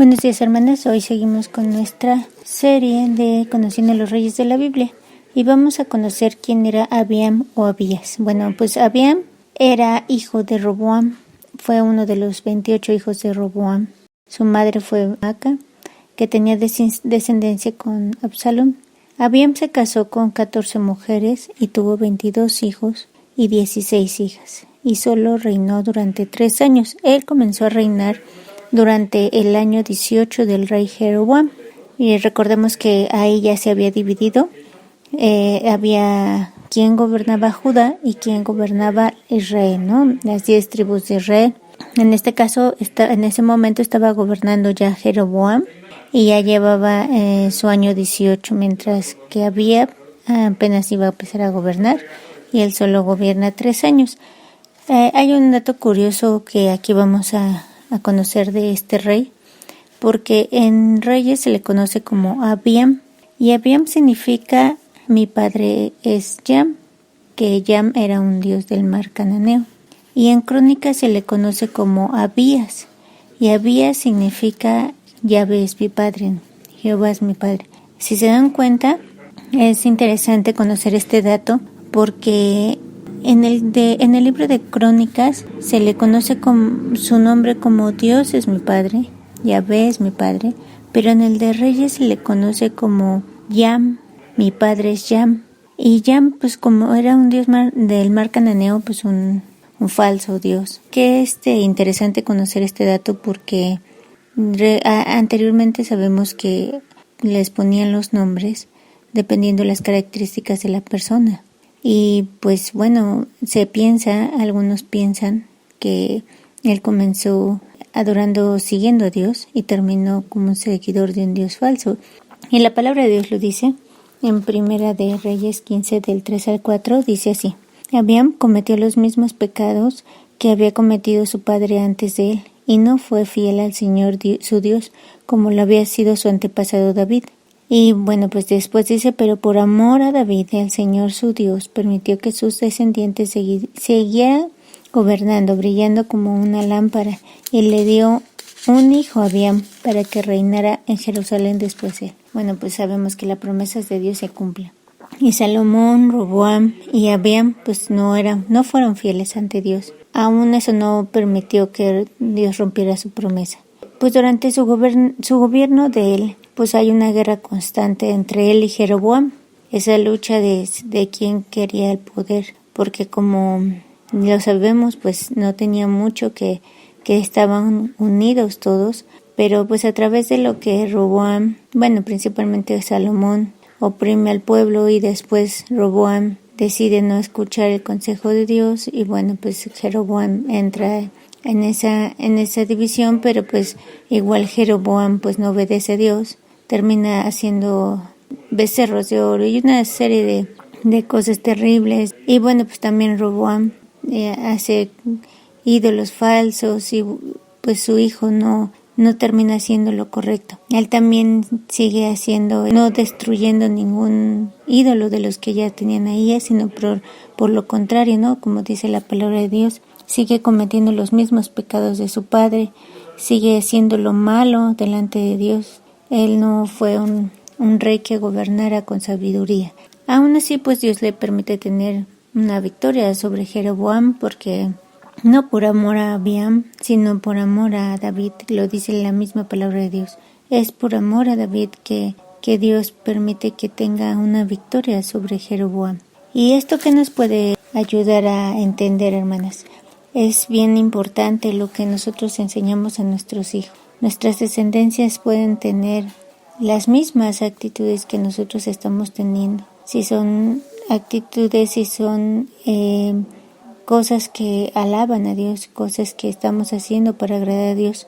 Buenos días, hermanas. Hoy seguimos con nuestra serie de Conociendo a los Reyes de la Biblia y vamos a conocer quién era Abiam o Abías. Bueno, pues Abiam era hijo de Roboam, fue uno de los 28 hijos de Roboam. Su madre fue Maaca, que tenía descendencia con Absalom. Abiam se casó con 14 mujeres y tuvo 22 hijos y 16 hijas, y solo reinó durante 3 años. Él comenzó a reinar durante el año 18 del rey Jeroboam. Y recordemos que ahí ya se había dividido. Había quien gobernaba Judá y quien gobernaba Israel, ¿no? Las 10 tribus de Israel. En este caso, en ese momento estaba gobernando ya Jeroboam y ya llevaba su año 18, mientras que Abías apenas iba a empezar a gobernar y él solo gobierna 3 años. Hay un dato curioso que aquí vamos a conocer de este rey, porque en Reyes se le conoce como Abiam, y Abiam significa mi padre es Yam, que Yam era un dios del mar cananeo, y en Crónicas se le conoce como Abías, y Abías significa Yahvé es mi padre, Jehová es mi padre. Si se dan cuenta, es interesante conocer este dato porque en el libro de Crónicas se le conoce con su nombre como Dios es mi padre, Yahvé es mi padre, pero en el de Reyes se le conoce como Yam, mi padre es Yam. Y Yam, pues como era un dios del mar cananeo, pues un falso dios. Que es interesante conocer este dato porque anteriormente sabemos que les ponían los nombres dependiendo de las características de la persona. Y pues bueno, algunos piensan que él comenzó siguiendo a Dios y terminó como un seguidor de un Dios falso. Y la palabra de Dios lo dice en Primera de Reyes 15 del 3 al 4, dice así: Abiam cometió los mismos pecados que había cometido su padre antes de él, y no fue fiel al Señor su Dios como lo había sido su antepasado David. Y bueno, pues después dice, pero por amor a David, el Señor su Dios permitió que sus descendientes siguieran gobernando, brillando como una lámpara, y le dio un hijo a Abiam para que reinara en Jerusalén después de él. Bueno, pues sabemos que las promesas de Dios se cumplen. Y Salomón, Roboam y Abiam pues no fueron fieles ante Dios. Aún eso no permitió que Dios rompiera su promesa. Pues durante su gobierno de él, pues hay una guerra constante entre él y Jeroboam. Esa lucha de quién quería el poder, porque como lo sabemos, pues no tenía mucho que estaban unidos todos, pero pues a través de lo que Roboam, principalmente Salomón, oprime al pueblo y después Roboam decide no escuchar el consejo de Dios y pues Jeroboam entra en esa división, pero pues igual Jeroboam pues no obedece a Dios, termina haciendo becerros de oro y una serie de cosas terribles. Y pues también Roboam hace ídolos falsos y pues su hijo no termina haciendo lo correcto. Él también sigue no destruyendo ningún ídolo de los que ya tenían ahí, sino por lo contrario, ¿no? Como dice la palabra de Dios, sigue cometiendo los mismos pecados de su padre, sigue haciendo lo malo delante de Dios. Él no fue un rey que gobernara con sabiduría. Aún así, pues Dios le permite tener una victoria sobre Jeroboam, porque no por amor a Abiam, sino por amor a David, lo dice la misma palabra de Dios. Es por amor a David que Dios permite que tenga una victoria sobre Jeroboam. Y esto que nos puede ayudar a entender, hermanas, es bien importante lo que nosotros enseñamos a nuestros hijos. Nuestras descendencias pueden tener las mismas actitudes que nosotros estamos teniendo. Si son actitudes, si son cosas que alaban a Dios, cosas que estamos haciendo para agradar a Dios,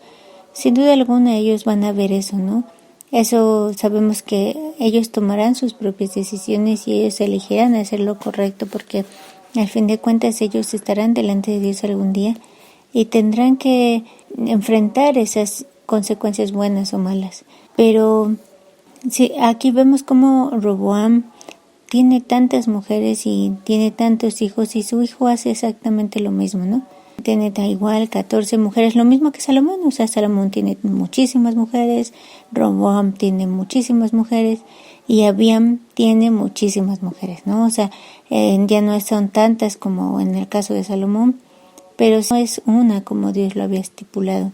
sin duda alguna ellos van a ver eso, ¿no? Eso sabemos que ellos tomarán sus propias decisiones y ellos elegirán hacer lo correcto, porque al fin de cuentas ellos estarán delante de Dios algún día y tendrán que enfrentar esas consecuencias buenas o malas. Pero sí, aquí vemos cómo Roboam tiene tantas mujeres y tiene tantos hijos y su hijo hace exactamente lo mismo, ¿no? tiene igual 14 mujeres, lo mismo que Salomón. O sea, Salomón tiene muchísimas mujeres, Roboam tiene muchísimas mujeres y Abiam tiene muchísimas mujeres, ¿no? O sea, ya no son tantas como en el caso de Salomón, pero no es una como Dios lo había estipulado.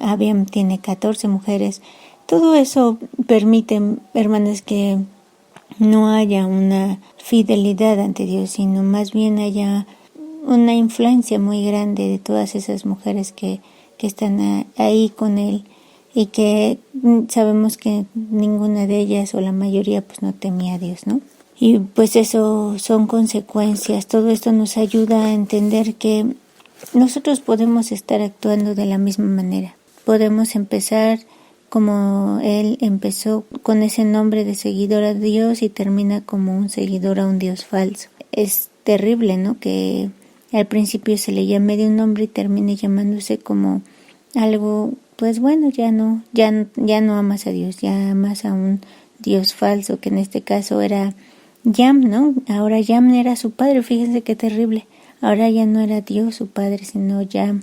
Abiam tiene 14 mujeres. Todo eso permite, hermanas, que no haya una fidelidad ante Dios, sino más bien haya una influencia muy grande de todas esas mujeres que están ahí con él y que sabemos que ninguna de ellas o la mayoría pues no temía a Dios, ¿no? Y pues eso son consecuencias. Todo esto nos ayuda a entender que nosotros podemos estar actuando de la misma manera. Podemos empezar como él empezó, con ese nombre de seguidor a Dios, y termina como un seguidor a un Dios falso. Es terrible, ¿no? Que al principio se le llame de un nombre y termine llamándose como algo, pues bueno, ya no amas a Dios, ya amas a un Dios falso, que en este caso era Yam, ¿no? Ahora Yam era su padre, fíjense qué terrible. Ahora ya no era Dios su padre, sino Yam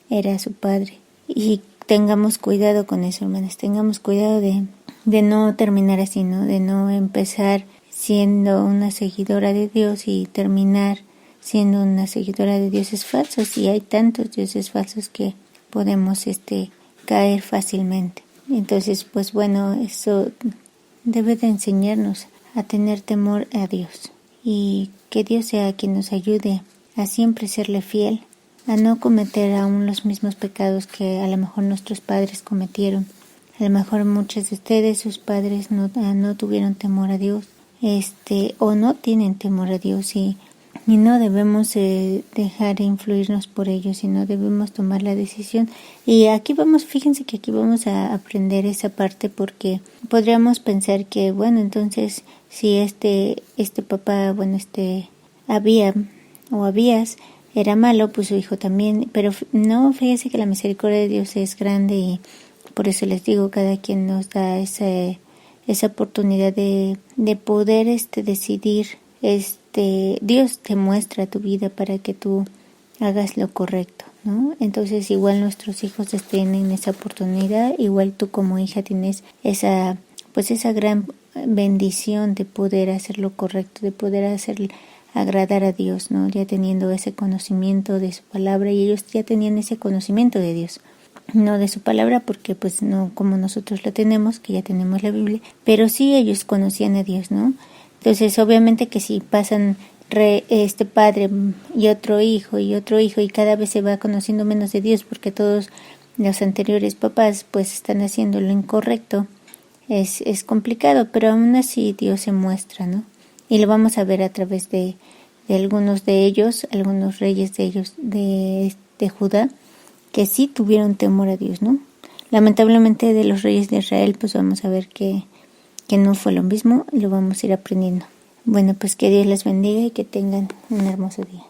era su padre. Y tengamos cuidado con eso, hermanas, tengamos cuidado de no terminar así, ¿no? De no empezar siendo una seguidora de Dios y terminar siendo una seguidora de dioses falsos. Y hay tantos dioses falsos que podemos caer fácilmente. Entonces, pues bueno, eso debe de enseñarnos a tener temor a Dios, y que Dios sea quien nos ayude a siempre serle fiel, a no cometer aún los mismos pecados que a lo mejor nuestros padres cometieron. A lo mejor muchos de ustedes, sus padres no tuvieron temor a Dios, o no tienen temor a Dios, y no debemos dejar influirnos por ellos, sino debemos tomar la decisión. Y fíjense que aquí vamos a aprender esa parte, porque podríamos pensar que, bueno, entonces si este papá, bueno, Abías era malo, pues su hijo también. Pero no, fíjense que la misericordia de Dios es grande, y por eso les digo, cada quien nos da esa oportunidad de poder decidir. Dios te muestra tu vida para que tú hagas lo correcto, ¿no? Entonces igual nuestros hijos tienen esa oportunidad, igual tú como hija tienes esa gran bendición de poder hacer lo correcto, de poder agradar a Dios, ¿no? Ya teniendo ese conocimiento de su palabra, y ellos ya tenían ese conocimiento de Dios, no de su palabra, porque pues no como nosotros lo tenemos, que ya tenemos la Biblia, pero sí ellos conocían a Dios, ¿no? Entonces, obviamente que si pasan este padre y otro hijo, y cada vez se va conociendo menos de Dios, porque todos los anteriores papás pues están haciendo lo incorrecto, es complicado, pero aún así Dios se muestra, ¿no? Y lo vamos a ver a través de algunos de ellos, algunos reyes de ellos, de Judá, que sí tuvieron temor a Dios, ¿no? Lamentablemente de los reyes de Israel, pues vamos a ver que no fue lo mismo, y lo vamos a ir aprendiendo. Bueno, pues que Dios les bendiga y que tengan un hermoso día.